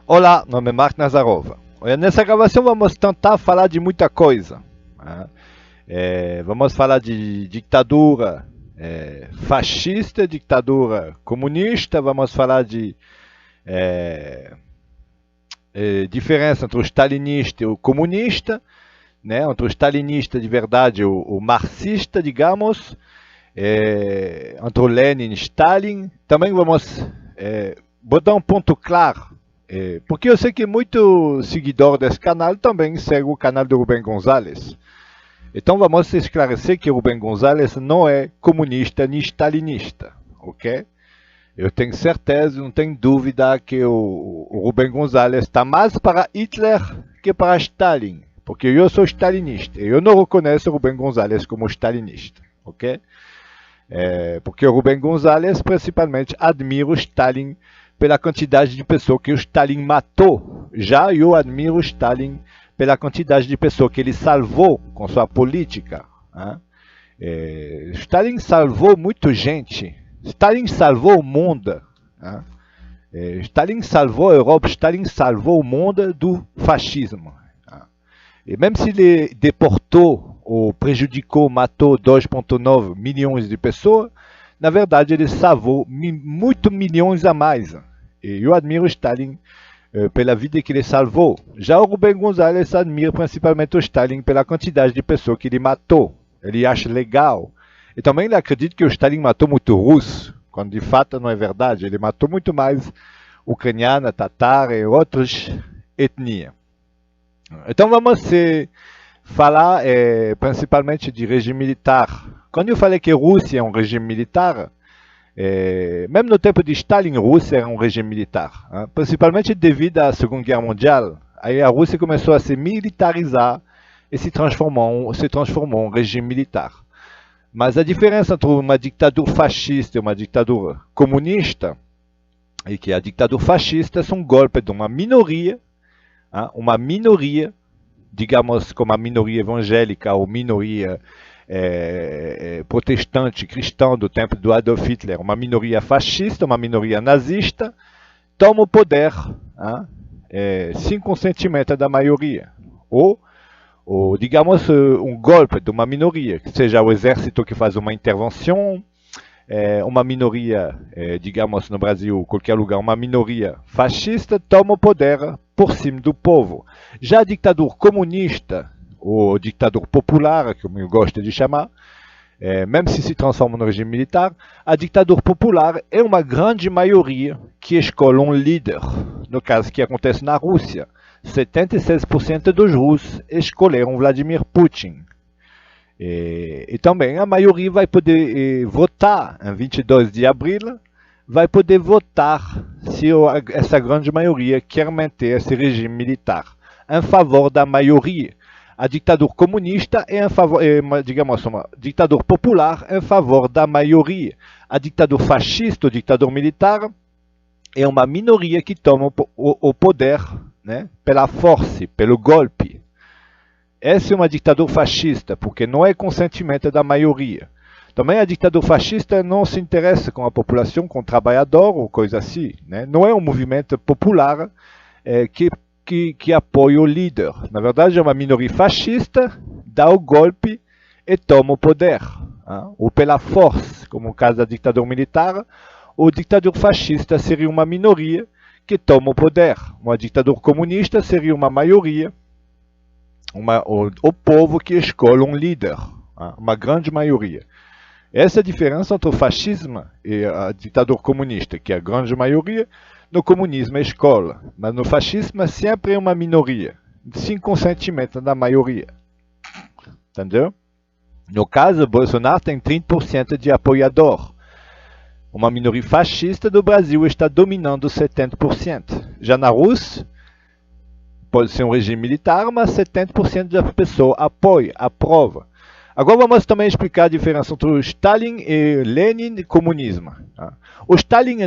Olá, meu nome é Mark Nazarova. Olha, nessa gravação vamos tentar falar de muita coisa, né? Vamos falar de ditadura fascista, ditadura comunista, vamos falar de diferença entre o stalinista e o comunista, né? Entre o stalinista de verdade e o marxista, digamos, entre o Lenin e Stalin. Também vamos botar um ponto claro, porque eu sei que muito seguidor desse canal também segue o canal do Rubem Gonzalez. Então vamos esclarecer que Rubem Gonzalez não é comunista nem stalinista, ok? Eu tenho certeza, não tenho dúvida que o Rubem Gonzalez está mais para Hitler que para Stalin, porque eu sou stalinista. Eu não reconheço o Rubem Gonzalez como stalinista, ok? Porque o Rubem Gonzalez principalmente admira o Stalin pela quantidade de pessoas que o Stalin matou. Já eu admiro o Stalin pela quantidade de pessoas que ele salvou com sua política, né? Stalin salvou muita gente. Stalin salvou o mundo, né? Stalin salvou a Europa, Stalin salvou o mundo do fascismo, né? E mesmo se ele deportou ou prejudicou, matou 2,9 milhões de pessoas, na verdade ele salvou muitos milhões a mais. E eu admiro Stalin pela vida que ele salvou. Já o Rubem Gonzalez admira principalmente o Stalin pela quantidade de pessoas que ele matou. Ele acha legal. E também ele acredita que o Stalin matou muito russo, quando de fato não é verdade. Ele matou muito mais ucraniana, tatar e outras etnias. Então vamos falar principalmente de regime militar. Quando eu falei que a Rússia é um regime militar, mesmo no tempo de Stalin, a Rússia era um regime militar, hein? Principalmente devido à Segunda Guerra Mundial. Aí a Rússia começou a se militarizar e se transformou em um regime militar. Mas a diferença entre uma ditadura fascista e uma ditadura comunista é que a ditadura fascista é um golpe de uma minoria, digamos como a minoria evangélica ou minoria protestante, cristã do tempo do Adolf Hitler, uma minoria fascista, uma minoria nazista, toma o poder sem consentimento da maioria. Ou digamos, um golpe de uma minoria, que seja o exército que faz uma intervenção, uma minoria, digamos no Brasil, qualquer lugar, uma minoria fascista, toma o poder por cima do povo. Já a ditadura comunista, ou ditadura popular, como eu gosto de chamar, mesmo se transforma no regime militar, a ditadura popular é uma grande maioria que escolhe um líder, no caso que acontece na Rússia. 76% dos russos escolheram Vladimir Putin. E também a maioria vai poder votar em 22 de abril, vai poder votar se essa grande maioria quer manter esse regime militar em favor da maioria. A ditadura comunista é digamos, uma ditadura popular em favor da maioria. A ditadura fascista, ou ditadura militar, é uma minoria que toma o poder, né, pela força, pelo golpe. Essa é uma ditadura fascista, porque não é consentimento da maioria. Também a ditadura fascista não se interessa com a população, com o trabalhador ou coisa assim, né? Não é um movimento popular que apoia o líder. Na verdade, é uma minoria fascista, dá o golpe e toma o poder, hein? Ou pela força, como no caso da ditadura militar, ou ditadura fascista seria uma minoria que toma o poder. Uma ditadura comunista seria uma maioria, o povo que escolhe um líder, hein? Uma grande maioria. Essa é a diferença entre o fascismo e a ditadura comunista, que é a grande maioria. No comunismo é escola, mas no fascismo sempre é uma minoria, sem consentimento da maioria. Entendeu? No caso, Bolsonaro tem 30% de apoiador. Uma minoria fascista do Brasil está dominando 70%. Já na Rússia, pode ser um regime militar, mas 70% da pessoa apoia, aprova. Agora vamos também explicar a diferença entre o Stalin e Lenin e comunismo. O Stalin,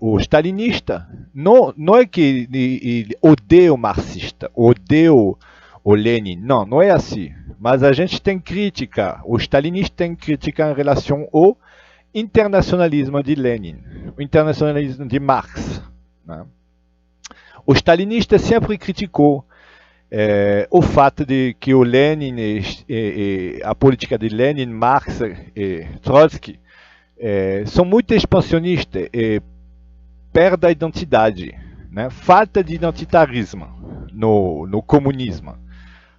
o stalinista, não é que ele odeia o marxista, odeia o Lenin. Não é assim. Mas a gente tem crítica, o stalinista tem crítica em relação ao internacionalismo de Lenin, o internacionalismo de Marx, né? O stalinista sempre criticou o fato de que o Lenin e a política de Lenin, Marx e Trotsky são muito expansionistas e perdem a identidade, né? Falta de identitarismo no comunismo,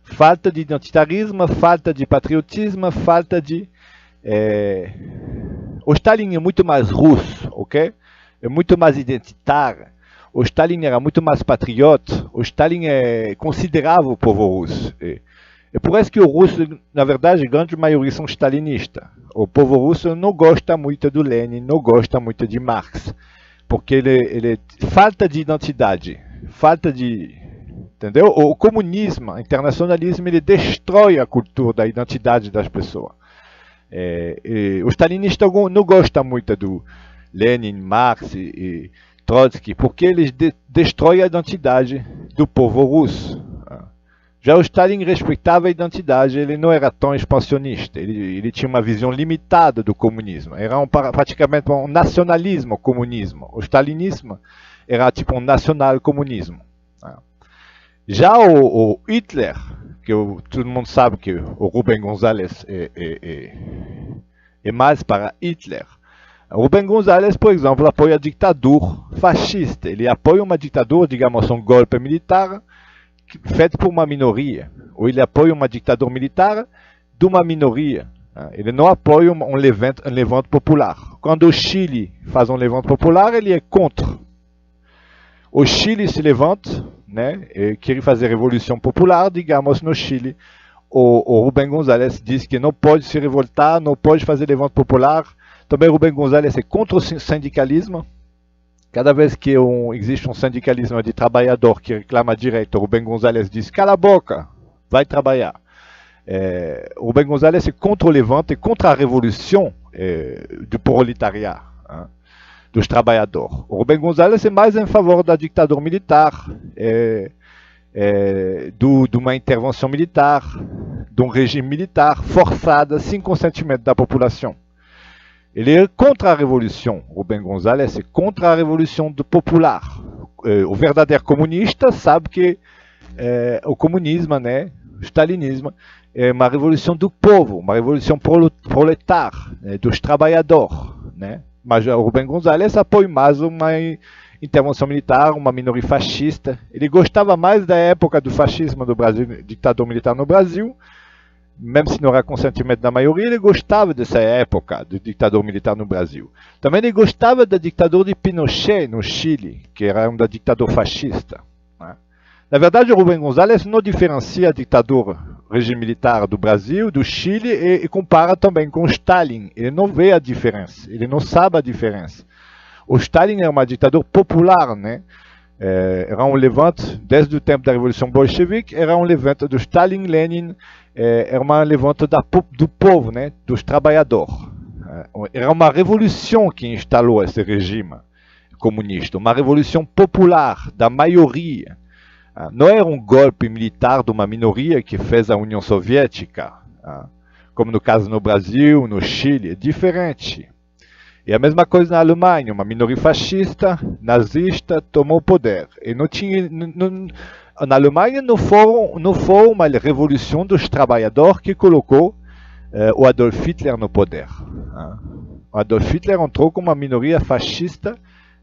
falta de identitarismo, falta de patriotismo, falta de... O Stalin é muito mais russo, ok? É muito mais identitário. O Stalin era muito mais patriota. O Stalin considerava o povo russo. É por isso que o russo, na verdade, a grande maioria são stalinistas. O povo russo não gosta muito do Lenin, não gosta muito de Marx, porque ele falta de identidade, falta de... Entendeu? O comunismo, o internacionalismo, ele destrói a cultura da identidade das pessoas. O stalinista não gosta muito do Lenin, Marx e Trotsky, porque eles destroem a identidade do povo russo. Já o Stalin respeitava a identidade, ele não era tão expansionista, ele tinha uma visão limitada do comunismo, era praticamente um nacionalismo comunismo. O stalinismo era tipo um nacional-comunismo. Já o Hitler, que todo mundo sabe que o Rubem González é mais para Hitler. Rubem González, por exemplo, apoia a ditadura fascista. Ele apoia uma ditadura, digamos, um golpe militar feito por uma minoria. Ou ele apoia uma ditadura militar de uma minoria. Ele não apoia um levante popular. Quando o Chile faz um levante popular, ele é contra. O Chile se levanta, né, e quer fazer revolução popular, digamos, no Chile. O Rubem González diz que não pode se revoltar, não pode fazer levante popular. Também Rubem González é contra o sindicalismo. Cada vez que existe um sindicalismo de trabalhador que reclama direito, Rubem González diz: cala a boca, vai trabalhar. Rubem González é contra o levante, contra a revolução do proletariado, dos trabalhadores. O Rubem González é mais em favor da ditadura militar, de uma intervenção militar, de um regime militar forçado, sem consentimento da população. Ele é contra a revolução. Rubem González é contra a revolução do popular. O verdadeiro comunista sabe que o comunismo, né, o stalinismo, é uma revolução do povo, uma revolução proletária, dos trabalhadores, né? Mas o Rubem González apoia mais uma intervenção militar, uma minoria fascista. Ele gostava mais da época do fascismo do Brasil, ditadura militar no Brasil, mesmo se não era consentimento da maioria, ele gostava dessa época do ditador militar no Brasil. Também ele gostava da ditadura de Pinochet no Chile, que era uma ditadura fascista. Na verdade, o Rubem González não diferencia a ditadura, regime militar do Brasil, do Chile, e compara também com Stalin. Ele não vê a diferença, ele não sabe a diferença. O Stalin era uma ditadura popular, né? Era um levante, desde o tempo da Revolução Bolchevique, era um levante do Stalin, Lenin, era uma levante do povo, né? Dos trabalhadores. Era uma revolução que instalou esse regime comunista, uma revolução popular, da maioria. Não era um golpe militar de uma minoria que fez a União Soviética, como no caso no Brasil, no Chile, é diferente. E a mesma coisa na Alemanha, uma minoria fascista, nazista, tomou o poder. E não tinha, na Alemanha não foi uma revolução dos trabalhadores que colocou o Adolf Hitler no poder. O Adolf Hitler entrou com uma minoria fascista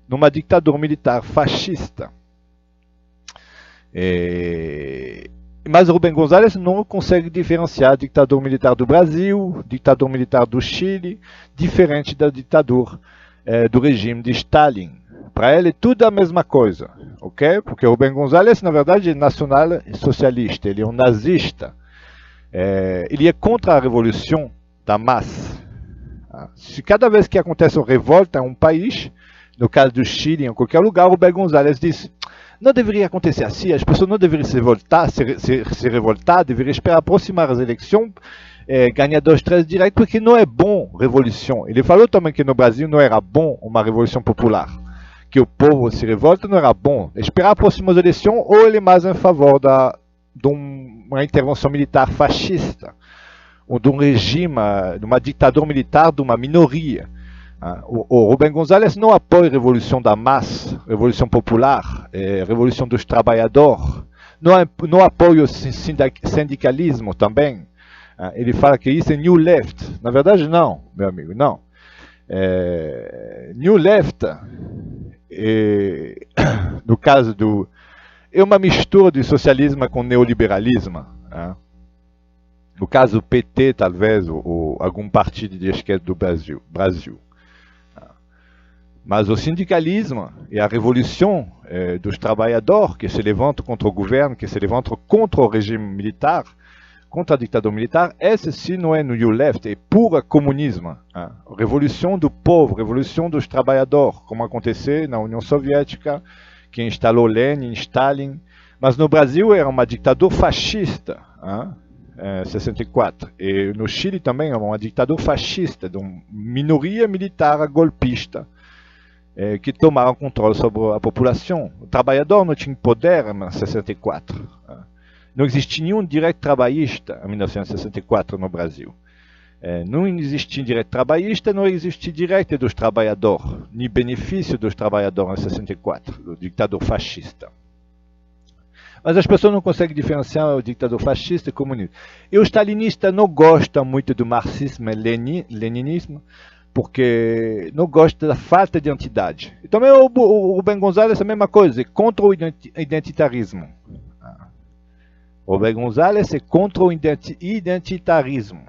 numa ditadura militar fascista. Mas Rubem González não consegue diferenciar a ditadura militar do Brasil, ditadura militar do Chile, diferente da ditadura do regime de Stalin. Para ele, tudo é a mesma coisa, ok? Porque Rubem González, na verdade, é nacional socialista, ele é um nazista. Ele é contra a revolução da massa. Se cada vez que acontece uma revolta em um país, no caso do Chile, em qualquer lugar, Rubem González diz: não deveria acontecer assim, as pessoas não deveriam se revoltar, deveriam esperar aproximar as eleições, ganhar 2, 3 direitos, porque não é bom revolução. Ele falou também que no Brasil não era bom uma revolução popular, que o povo se revolta não era bom. Esperar aproximar as eleições, ou ele é mais em favor de uma intervenção militar fascista, ou de um regime, de uma ditadura militar de uma minoria. O Rubem Gonzalez não apoia a revolução da massa, revolução popular, revolução dos trabalhadores, não apoia o sindicalismo também. Ele fala que isso é New Left. Na verdade, não, meu amigo, não. New Left, no caso é uma mistura de socialismo com neoliberalismo. No caso do PT, talvez, ou algum partido de esquerda do Brasil. Mas o sindicalismo e a revolução dos trabalhadores que se levantam contra o governo, que se levantam contra o regime militar, contra a ditadura militar, esse sim não é no New Left, é pura comunismo. Revolução do povo, revolução dos trabalhadores, como aconteceu na União Soviética, que instalou Lenin, Stalin. Mas no Brasil era uma ditadura fascista, 64. E no Chile também era uma ditadura fascista, de uma minoria militar golpista, que tomaram controle sobre a população. O trabalhador não tinha poder em 64. Não existia nenhum direito trabalhista em 1964 no Brasil. Não existia direito trabalhista, não existia direito dos trabalhadores, nem benefício dos trabalhadores em 64, do ditador fascista. Mas as pessoas não conseguem diferenciar o ditador fascista e comunista. E o stalinista não gosta muito do marxismo e leninismo, porque não gosta da falta de identidade. E também o Rubem Gonzalez é a mesma coisa, é contra o identitarismo. O Rubem Gonzalez é contra o identitarismo.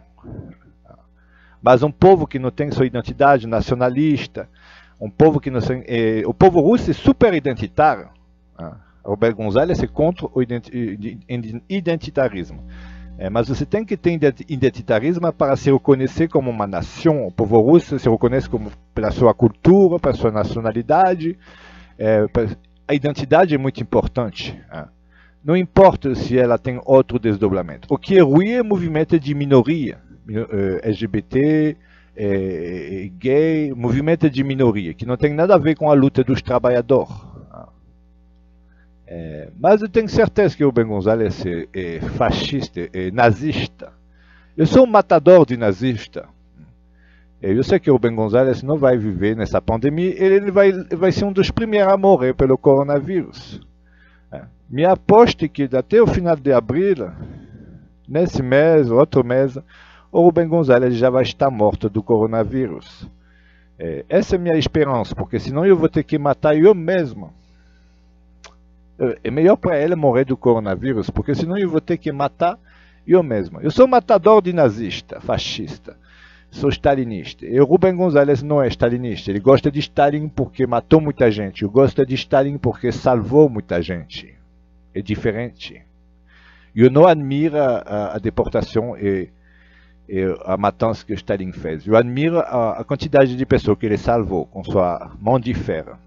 Mas um povo que não tem sua identidade nacionalista, um povo que não tem, o povo russo é super identitário. O Rubem Gonzalez é contra o identitarismo. Mas você tem que ter identitarismo para se reconhecer como uma nação. O povo russo se reconhece pela sua cultura, pela sua nacionalidade. A identidade é muito importante. Não importa se ela tem outro desdobramento. O que é ruim é o movimento de minoria. LGBT, gay, movimento de minoria, que não tem nada a ver com a luta dos trabalhadores. Mas eu tenho certeza que o Rubem Gonzalez é fascista, é nazista. Eu sou um matador de nazista. Eu sei que o Rubem Gonzalez não vai viver nessa pandemia, ele vai ser um dos primeiros a morrer pelo coronavírus. Minha aposta é que até o final de abril, nesse mês, outro mês, o Rubem Gonzalez já vai estar morto do coronavírus. Essa é a minha esperança, porque senão eu vou ter que matar eu mesmo. É melhor para ele morrer do coronavírus, porque senão eu vou ter que matar eu mesmo. Eu sou matador de nazista, fascista. Sou stalinista. E o Rubem Gonzalez não é stalinista. Ele gosta de Stalin porque matou muita gente. Eu gosto de Stalin porque salvou muita gente. É diferente. Eu não admiro a deportação e a matança que Stalin fez. Eu admiro a quantidade de pessoas que ele salvou com sua mão de ferro.